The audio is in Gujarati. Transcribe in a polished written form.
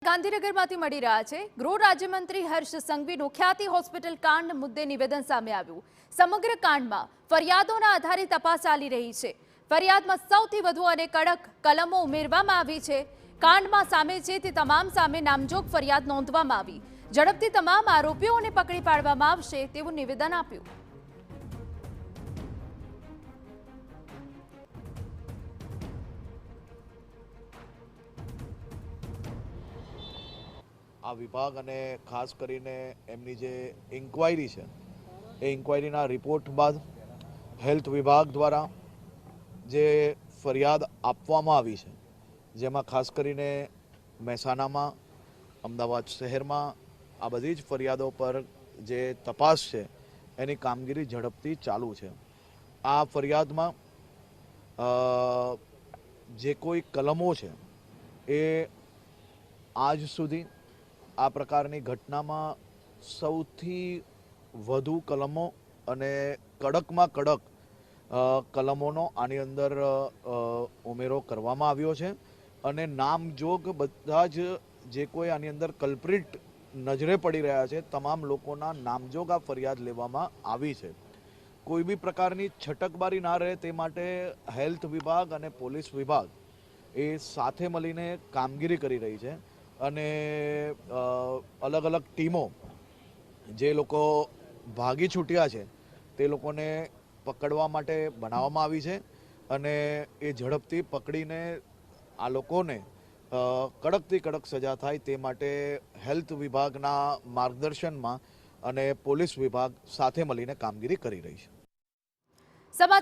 ગાંધીનગરમાંથી મળી રહ્યા છે। ગૃહ રાજ્યમંત્રી હર્ષ સંઘવીનું ખ્યાતિ હોસ્પિટલ કાંડ મુદ્દે નિવેદન સામે આવ્યું। સમગ્ર કાંડમાં ફરિયાદોના આધારે તપાસ ચાલી રહી છે। ફરિયાદમાં સૌથી વધુ અને કડક કલમો ઉમેરવામાં આવી છે। કાંડમાં સામે છે તે તમામ સામે નામજોગ ફરિયાદ નોંધવામાં આવી। ઝડપથી તમામ આરોપીઓને પકડી પાડવામાં આવશે તેવું નિવેદન આપ્યું। આ વિભાગ અને ખાસ કરીને એમની જે ઇન્ક્વાયરી છે એ ઇન્ક્વાયરીના રિપોર્ટ બાદ હેલ્થ વિભાગ દ્વારા જે ફરિયાદ આપવામાં આવી છે, જેમાં ખાસ કરીને મહેસાણામાં, અમદાવાદ શહેરમાં આ બધી જ ફરિયાદો પર જે તપાસ છે એની કામગીરી ઝડપથી ચાલુ છે। આ ફરિયાદમાં જે કોઈ કલમો છે એ આજ સુધી આ પ્રકારની ઘટનામાં સૌથી વધુ કલમો અને કડકમાં કડક કલમોનો આની અંદર ઉમેરો કરવામાં આવ્યો છે અને નામજોગ બધા જ જે કોઈ આની અંદર કલ્પ્રિટ નજરે પડી રહ્યા છે તમામ લોકોના નામજોગ આ ફરિયાદ લેવામાં આવી છે। કોઈ બી પ્રકારની છટકબારી ના રહે તે માટે હેલ્થ વિભાગ અને પોલીસ વિભાગ એ સાથે મળીને કામગીરી કરી રહી છે અને અલગ અલગ ટીમો જે લોકો ભાગી છૂટ્યા છે તે લોકોને પકડવા માટે બનાવવામાં આવી છે અને એ ઝડપથી પકડીને આ લોકોને કડકથી કડક સજા થાય તે માટે હેલ્થ વિભાગના માર્ગદર્શનમાં અને પોલીસ વિભાગ સાથે મળીને કામગીરી કરી રહી છે।